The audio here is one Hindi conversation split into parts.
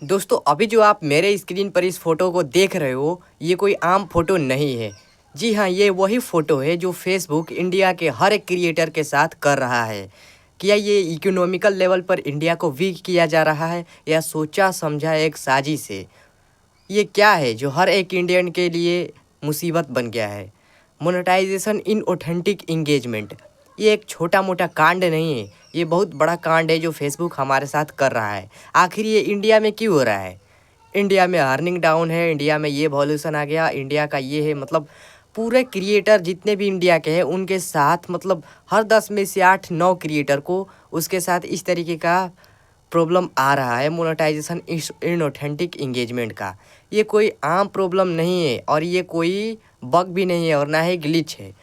दोस्तों अभी जो आप मेरे स्क्रीन पर इस फोटो को देख रहे हो, ये कोई आम फोटो नहीं है। जी हाँ, ये वही फोटो है जो फेसबुक इंडिया के हर एक क्रिएटर के साथ कर रहा है। क्या ये इकोनॉमिकल लेवल पर इंडिया को वीक किया जा रहा है या सोचा समझा एक साजिश है? ये क्या है जो हर एक इंडियन के लिए मुसीबत बन गया है? मोनेटाइजेशन इन ऑथेंटिक इंगेजमेंट। ये एक छोटा मोटा कांड नहीं है, ये बहुत बड़ा कांड है जो फेसबुक हमारे साथ कर रहा है। आखिर ये इंडिया में क्यों हो रहा है? इंडिया में अर्निंग डाउन है, इंडिया में ये वॉल्यूशन आ गया, इंडिया का ये है, मतलब पूरे क्रिएटर जितने भी इंडिया के हैं उनके साथ, मतलब हर 10 में से 8-9 क्रिएटर को उसके साथ इस तरीके का प्रॉब्लम आ रहा है मोनेटाइजेशन इन ऑथेंटिक इंगेजमेंट का। ये कोई आम प्रॉब्लम नहीं है और ये कोई बग भी नहीं है और ना ही ग्लिच है।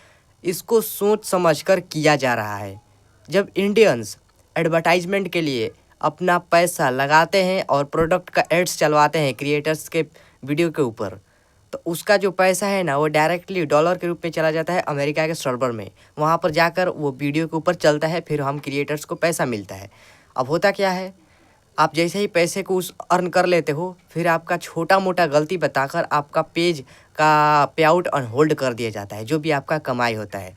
इसको सोच समझकर किया जा रहा है। जब इंडियंस एडवर्टाइजमेंट के लिए अपना पैसा लगाते हैं और प्रोडक्ट का एड्स चलवाते हैं क्रिएटर्स के वीडियो के ऊपर, तो उसका जो पैसा है ना वो डायरेक्टली डॉलर के रूप में चला जाता है अमेरिका के सर्वर में। वहाँ पर जाकर वो वीडियो के ऊपर चलता है, फिर हम क्रिएटर्स को पैसा मिलता है। अब होता क्या है, आप जैसे ही पैसे को उस अर्न कर लेते हो, फिर आपका छोटा मोटा गलती बताकर आपका पेज का पे आउट अनहोल्ड कर दिया जाता है, जो भी आपका कमाई होता है।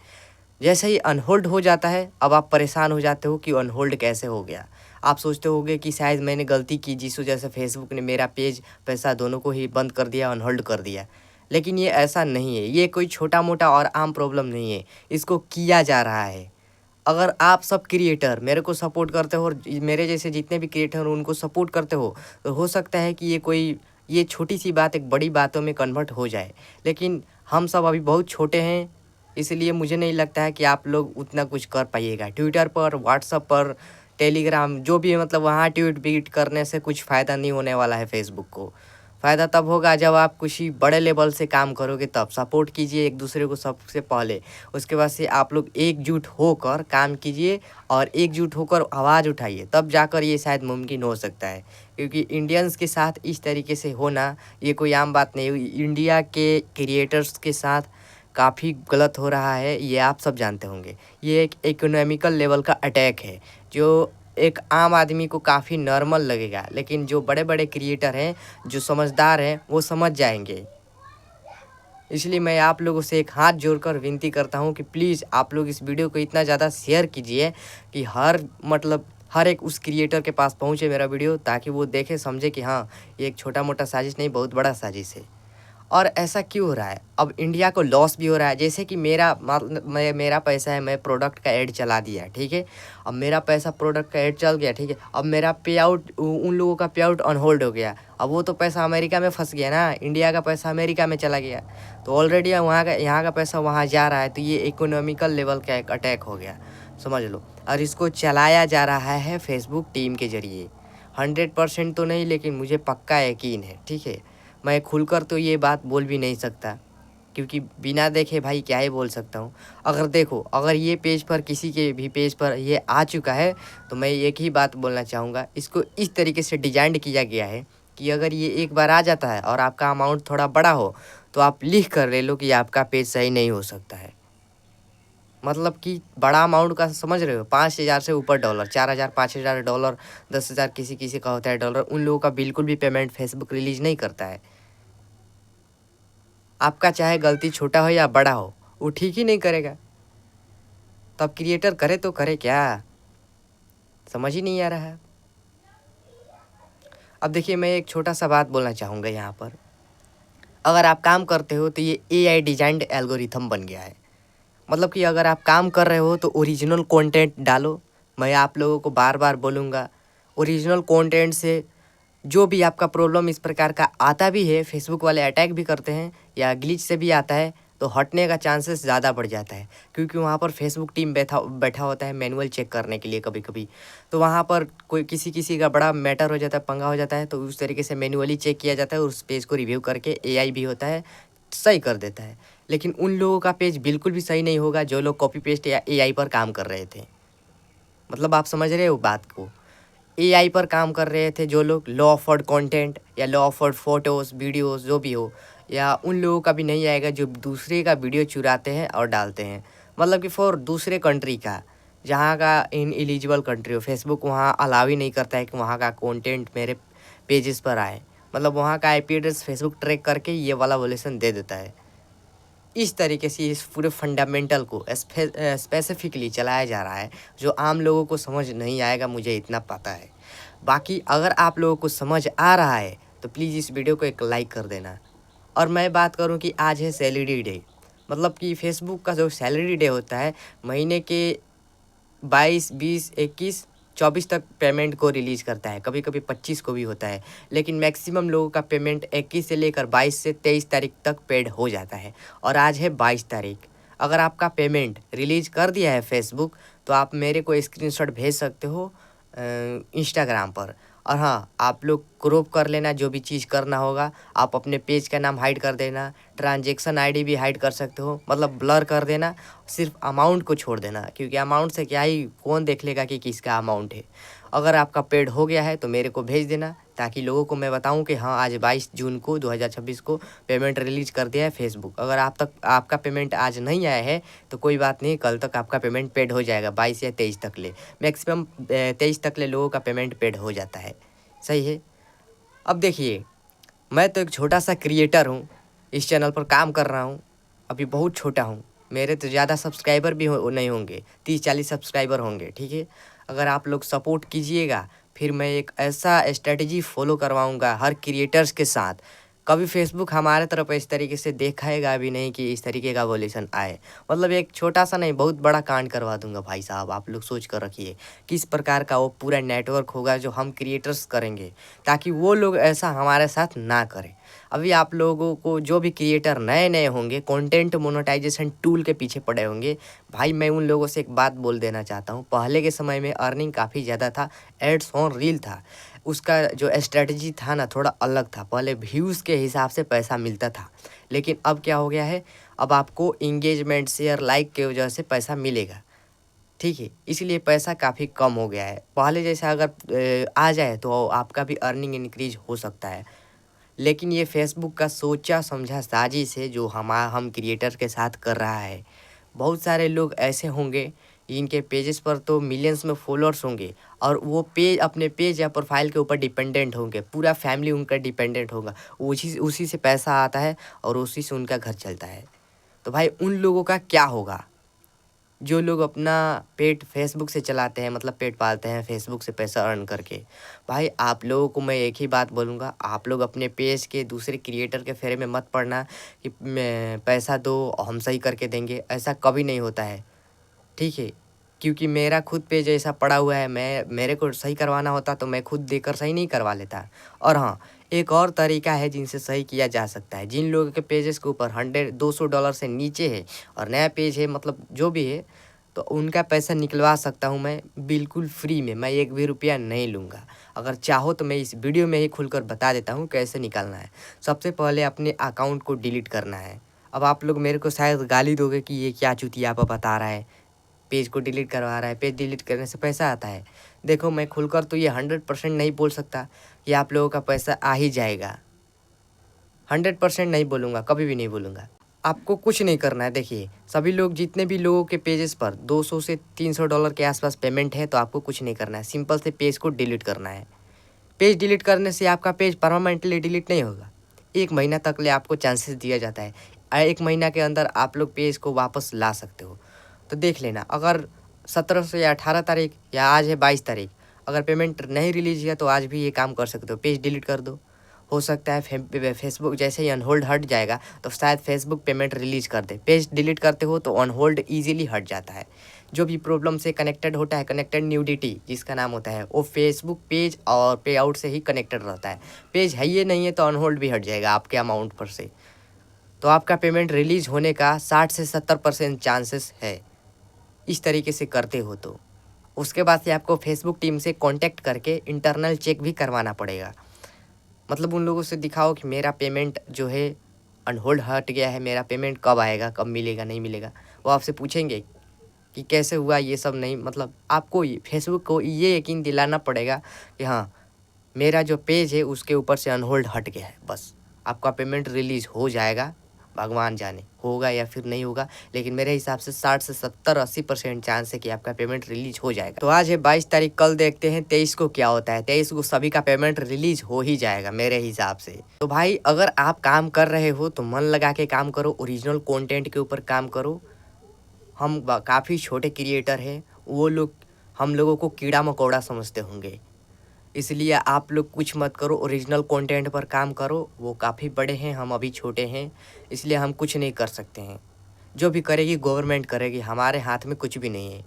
जैसे ही अनहोल्ड हो जाता है, अब आप परेशान हो जाते हो कि अनहोल्ड कैसे हो गया। आप सोचते होगे कि शायद मैंने गलती की जिस वजह से फेसबुक ने मेरा पेज पैसा दोनों को ही बंद कर दिया, अनहोल्ड कर दिया। लेकिन ये ऐसा नहीं है, ये कोई छोटा मोटा और आम प्रॉब्लम नहीं है, इसको किया जा रहा है। अगर आप सब क्रिएटर मेरे को सपोर्ट करते हो और मेरे जैसे जितने भी क्रिएटर उनको सपोर्ट करते हो, तो हो सकता है कि ये छोटी सी बात एक बड़ी बातों में कन्वर्ट हो जाए। लेकिन हम सब अभी बहुत छोटे हैं, इसलिए मुझे नहीं लगता है कि आप लोग उतना कुछ कर पाइएगा। ट्विटर पर, व्हाट्सएप पर, टेलीग्राम जो भी है, मतलब वहाँ ट्वीट बीट करने से कुछ फ़ायदा नहीं होने वाला है फेसबुक को। फ़ायदा तब होगा जब आप किसी बड़े लेवल से काम करोगे, तब सपोर्ट कीजिए एक दूसरे को सबसे पहले। उसके बाद से आप लोग एकजुट होकर काम कीजिए और एकजुट होकर आवाज़ उठाइए, तब जाकर ये शायद मुमकिन हो सकता है। क्योंकि इंडियंस के साथ इस तरीके से होना ये कोई आम बात नहीं है। इंडिया के क्रिएटर्स के साथ काफ़ी गलत हो रहा है, ये आप सब जानते होंगे। ये एक इकोनॉमिकल लेवल का अटैक है जो एक आम आदमी को काफ़ी नॉर्मल लगेगा, लेकिन जो बड़े बड़े क्रिएटर हैं, जो समझदार हैं, वो समझ जाएंगे। इसलिए मैं आप लोगों से एक हाथ जोड़कर विनती करता हूँ कि प्लीज़ आप लोग इस वीडियो को इतना ज़्यादा शेयर कीजिए कि हर एक उस क्रिएटर के पास पहुँचे मेरा वीडियो, ताकि वो देखे समझे कि हाँ, ये एक छोटा मोटा साजिश नहीं, बहुत बड़ा साजिश है। और ऐसा क्यों हो रहा है? अब इंडिया को लॉस भी हो रहा है। जैसे कि मेरा पैसा है, मैं प्रोडक्ट का ऐड चला दिया, ठीक है। अब मेरा पैसा प्रोडक्ट का ऐड चल गया, ठीक है। अब मेरा पे आउट, उन लोगों का पे आउट अनहोल्ड हो गया। अब वो तो पैसा अमेरिका में फंस गया ना, इंडिया का पैसा अमेरिका में चला गया। तो ऑलरेडी यहाँ का पैसा वहाँ जा रहा है, तो ये इकोनॉमिकल लेवल का एक अटैक हो गया, समझ लो। और इसको चलाया जा रहा है फेसबुक टीम के ज़रिए। 100% तो नहीं, लेकिन मुझे पक्का यकीन है, ठीक है। मैं खुलकर तो ये बात बोल भी नहीं सकता, क्योंकि बिना देखे भाई क्या ही बोल सकता हूँ। अगर देखो, अगर ये पेज पर किसी के भी पेज पर ये आ चुका है, तो मैं एक ही बात बोलना चाहूँगा, इसको इस तरीके से डिज़ाइन किया गया है कि अगर ये एक बार आ जाता है और आपका अमाउंट थोड़ा बड़ा हो, तो आप लिख कर ले लो कि आपका पेज सही नहीं हो सकता है। मतलब कि बड़ा अमाउंट का समझ रहे हो, 5,000 से ऊपर डॉलर, 4,000, 5,000 डॉलर, 10,000 किसी किसी का होता है डॉलर, उन लोगों का बिल्कुल भी पेमेंट फेसबुक रिलीज नहीं करता है। आपका चाहे गलती छोटा हो या बड़ा हो, वो ठीक ही नहीं करेगा। तब क्रिएटर करे तो करे क्या, समझ ही नहीं आ रहा है। अब देखिए, मैं एक छोटा सा बात बोलना चाहूँगा यहाँ पर। अगर आप काम करते हो तो ये AI डिजाइंड एल्गोरिथम बन गया है। मतलब कि अगर आप काम कर रहे हो तो ओरिजिनल कंटेंट डालो। मैं आप लोगों को बार बार बोलूँगा, ओरिजिनल कंटेंट से जो भी आपका प्रॉब्लम इस प्रकार का आता भी है, फेसबुक वाले अटैक भी करते हैं या ग्लिच से भी आता है, तो हटने का चांसेस ज़्यादा बढ़ जाता है। क्योंकि वहाँ पर फेसबुक टीम बैठा होता है मैनुअल चेक करने के लिए कभी कभी। तो वहाँ पर कोई किसी का बड़ा मैटर हो जाता है, पंगा हो जाता है, तो उस तरीके से मैनुअली चेक किया जाता है और उस पेज को रिव्यू करके AI भी होता है, सही कर देता है। लेकिन उन लोगों का पेज बिल्कुल भी सही नहीं होगा जो लोग कॉपी पेस्ट या AI पर काम कर रहे थे। मतलब आप समझ रहे हो बात को। AI पर काम कर रहे थे जो लोग, लॉ ऑफर्ड कंटेंट या लॉ ऑफर्ड फोटोज़, वीडियोस जो भी हो, या उन लोगों का भी नहीं आएगा जो दूसरे का वीडियो चुराते हैं और डालते हैं। मतलब कि फॉर दूसरे कंट्री का, जहाँ का इन एलिजिबल कंट्री हो, फेसबुक वहाँ अलाउ ही नहीं करता है कि वहाँ का कंटेंट मेरे पेजेस पर आए, मतलब वहाँ का आईपी एड्रेस फेसबुक ट्रैक करके ये वाला वोलेशन दे देता है। इस तरीके से इस पूरे फंडामेंटल को स्पेसिफिकली चलाया जा रहा है, जो आम लोगों को समझ नहीं आएगा, मुझे इतना पता है। बाकी अगर आप लोगों को समझ आ रहा है तो प्लीज़ इस वीडियो को एक लाइक कर देना। और मैं बात करूं कि आज है सैलरी डे, मतलब कि फेसबुक का जो सैलरी डे होता है महीने के 22, 20, 21, 24 तक पेमेंट को रिलीज़ करता है, कभी कभी 25 को भी होता है, लेकिन मैक्सिमम लोगों का पेमेंट 21 से लेकर 22 से 23 तारीख तक पेड हो जाता है। और आज है 22 तारीख। अगर आपका पेमेंट रिलीज़ कर दिया है फेसबुक तो आप मेरे को स्क्रीनशॉट भेज सकते हो इंस्टाग्राम पर। और हाँ, आप लोग क्रॉप कर लेना, जो भी चीज़ करना होगा। आप अपने पेज का नाम हाइड कर देना, ट्रांजैक्शन आईडी भी हाइड कर सकते हो, मतलब ब्लर कर देना, सिर्फ अमाउंट को छोड़ देना, क्योंकि अमाउंट से क्या ही कौन देख लेगा कि किसका अमाउंट है। अगर आपका पेड हो गया है तो मेरे को भेज देना, ताकि लोगों को मैं बताऊं कि हाँ आज 22 जून को 2026 को पेमेंट रिलीज़ कर दिया है फेसबुक। अगर आपका पेमेंट आज नहीं आया है तो कोई बात नहीं, कल तक आपका पेमेंट पेड हो जाएगा, 22 या 23 तक ले, मैक्सिमम 23 तक ले लोगों का पेमेंट पेड हो जाता है। सही है। अब देखिए, मैं तो एक छोटा सा क्रिएटर हूँ, इस चैनल पर काम कर रहा हूँ, अभी बहुत छोटा हूँ, मेरे तो ज़्यादा सब्सक्राइबर भी नहीं होंगे, 30-40 सब्सक्राइबर होंगे, ठीक है। अगर आप लोग सपोर्ट कीजिएगा फिर मैं एक ऐसा स्ट्रेटजी फॉलो करवाऊँगा हर क्रिएटर्स के साथ, कभी फेसबुक हमारे तरफ इस तरीके से देखाएगा भी नहीं कि इस तरीके का वोलेशन आए। मतलब एक छोटा सा नहीं, बहुत बड़ा कांड करवा दूंगा भाई साहब, आप लोग सोच कर रखिए किस प्रकार का वो पूरा नेटवर्क होगा जो हम क्रिएटर्स करेंगे, ताकि वो लोग ऐसा हमारे साथ ना करें। अभी आप लोगों को जो भी क्रिएटर नए नए होंगे, कंटेंट मोनेटाइजेशन टूल के पीछे पड़े होंगे, भाई मैं उन लोगों से एक बात बोल देना चाहता हूँ। पहले के समय में अर्निंग काफ़ी ज़्यादा था, एड्स ऑन रील था, उसका जो स्ट्रेटजी था ना थोड़ा अलग था। पहले व्यूज़ के हिसाब से पैसा मिलता था, लेकिन अब क्या हो गया है, अब आपको इंगेजमेंट, शेयर, लाइक के वजह से पैसा मिलेगा, ठीक है। इसलिए पैसा काफ़ी कम हो गया है। पहले जैसा अगर आ जाए तो आपका भी अर्निंग इंक्रीज हो सकता है, लेकिन ये फेसबुक का सोचा समझा साजिश है जो हम क्रिएटर के साथ कर रहा है। बहुत सारे लोग ऐसे होंगे इनके पेजेस पर तो मिलियंस में फॉलोअर्स होंगे, और वो पेज अपने पेज या प्रोफाइल के ऊपर डिपेंडेंट होंगे, पूरा फैमिली उनका डिपेंडेंट होगा, उसी से पैसा आता है और उसी से उनका घर चलता है। तो भाई उन लोगों का क्या होगा जो लोग अपना पेट फेसबुक से चलाते हैं, मतलब पेट पालते हैं फेसबुक से पैसा अर्न करके। भाई आप लोगों को मैं एक ही बात बोलूँगा, आप लोग अपने पेज के दूसरे क्रिएटर के फेरे में मत पड़ना कि पैसा दो हम सही करके देंगे, ऐसा कभी नहीं होता है, ठीक है। क्योंकि मेरा खुद पेज ऐसा पड़ा हुआ है, मेरे को सही करवाना होता तो मैं खुद देकर सही नहीं करवा लेता। और हाँ, एक और तरीका है जिनसे सही किया जा सकता है। जिन लोगों के पेजेस के ऊपर $100-200 से नीचे है और नया पेज है, मतलब जो भी है, तो उनका पैसा निकलवा सकता हूँ मैं बिल्कुल फ्री में, मैं एक भी रुपया नहीं लूँगा। अगर चाहो तो मैं इस वीडियो में ही खुलकर बता देता हूँ कैसे निकालना है। सबसे पहले अपने अकाउंट को डिलीट करना है। अब आप लोग मेरे को शायद गाली दोगे कि ये क्या चुतियापा बता रहा है, पेज को डिलीट करवा रहा है, पेज डिलीट करने से पैसा आता है। देखो, मैं खुलकर तो ये 100% नहीं बोल सकता कि आप लोगों का पैसा आ ही जाएगा, 100% नहीं बोलूँगा, कभी भी नहीं बोलूँगा। आपको कुछ नहीं करना है। देखिए, सभी लोग, जितने भी लोगों के पेजेस पर $200 से $300 के आसपास पेमेंट है, तो आपको कुछ नहीं करना है, सिंपल से पेज को डिलीट करना है। पेज डिलीट करने से आपका पेज परमानेंटली डिलीट नहीं होगा, 1 महीना तक ले आपको चांसेस दिया जाता है। 1 महीना के अंदर आप लोग पेज को वापस ला सकते हो। तो देख लेना, अगर 17 से या 18 तारीख या आज है 22 तारीख, अगर पेमेंट नहीं रिलीज किया तो आज भी ये काम कर सकते हो, पेज डिलीट कर दो। हो सकता है फेसबुक जैसे ही अनहोल्ड हट जाएगा तो शायद फेसबुक पेमेंट रिलीज कर दे। पेज डिलीट करते हो तो अनहोल्ड ईजिली हट जाता है। जो भी प्रॉब्लम से कनेक्टेड होता है, कनेक्टेड न्यूडिटी जिसका नाम होता है, वो फेसबुक पेज और पे आउट से ही कनेक्टेड रहता है। पेज है ये नहीं है तो अनहोल्ड भी हट जाएगा आपके अमाउंट पर से, तो आपका पेमेंट रिलीज होने का 60 से 70% चांसेस है, इस तरीके से करते हो तो। उसके बाद से आपको फेसबुक टीम से कांटेक्ट करके इंटरनल चेक भी करवाना पड़ेगा। मतलब उन लोगों से दिखाओ कि मेरा पेमेंट जो है अनहोल्ड हट गया है, मेरा पेमेंट कब आएगा, कब मिलेगा, नहीं मिलेगा। वो आपसे पूछेंगे कि कैसे हुआ, ये सब नहीं, मतलब आपको फेसबुक को ये यकीन दिलाना पड़ेगा कि हाँ मेरा जो पेज है उसके ऊपर से अनहोल्ड हट गया है, बस आपका पेमेंट रिलीज़ हो जाएगा। भगवान जाने होगा या फिर नहीं होगा, लेकिन मेरे हिसाब से 60 से 70-80% चांस है कि आपका पेमेंट रिलीज हो जाएगा। तो आज है 22 तारीख, कल देखते हैं 23 को क्या होता है। 23 को सभी का पेमेंट रिलीज हो ही जाएगा मेरे हिसाब से। तो भाई अगर आप काम कर रहे हो तो मन लगा के काम करो, ओरिजिनल कंटेंट के ऊपर काम करो। हम काफ़ी छोटे क्रिएटर हैं, वो लोग हम लोगों को कीड़ा मकोड़ा समझते होंगे, इसलिए आप लोग कुछ मत करो, ओरिजिनल कंटेंट पर काम करो। वो काफ़ी बड़े हैं, हम अभी छोटे हैं, इसलिए हम कुछ नहीं कर सकते हैं। जो भी करेगी गवर्नमेंट करेगी, हमारे हाथ में कुछ भी नहीं है।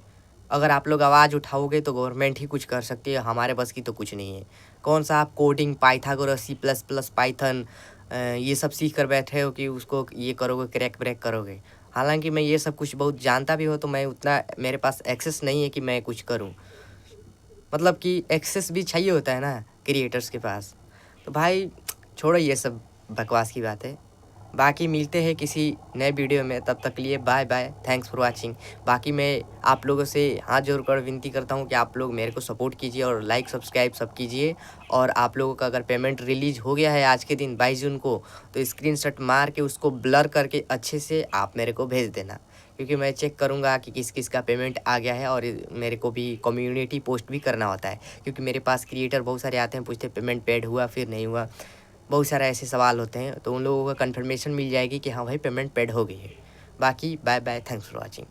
अगर आप लोग आवाज़ उठाओगे तो गवर्नमेंट ही कुछ कर सकती है, हमारे बस की तो कुछ नहीं है। कौन सा आप कोडिंग पाइथागोरस C++ पाइथन ये सब सीख कर बैठे हो कि उसको ये करोगे, क्रैक ब्रैक करोगे। हालांकि मैं ये सब कुछ बहुत जानता भी हो, तो मैं उतना मेरे पास एक्सेस नहीं है कि मैं कुछ करूं। मतलब कि एक्सेस भी चाहिए होता है ना क्रिएटर्स के पास। तो भाई छोड़ो ये सब बकवास की बात है। बाकी मिलते हैं किसी नए वीडियो में, तब तक के लिए bye bye, thanks for watching. बाकी मैं आप लोगों से हाथ जोड़कर विनती करता हूँ कि आप लोग मेरे को सपोर्ट कीजिए और लाइक सब्सक्राइब सब कीजिए। और आप लोगों का अगर पेमेंट रिलीज हो गया है आज के दिन 22 जून को, तो स्क्रीनशॉट मार के उसको ब्लर करके अच्छे से आप मेरे को भेज देना, क्योंकि मैं चेक करूँगा कि किस किस का पेमेंट आ गया है। और मेरे को भी कम्युनिटी पोस्ट भी करना होता है, क्योंकि मेरे पास क्रिएटर बहुत सारे आते हैं, पूछते पेमेंट पेड हुआ फिर नहीं हुआ, बहुत सारे ऐसे सवाल होते हैं। तो उन लोगों का कंफर्मेशन मिल जाएगी कि हाँ भाई पेमेंट पेड हो गई है। बाकी bye bye, thanks for watching.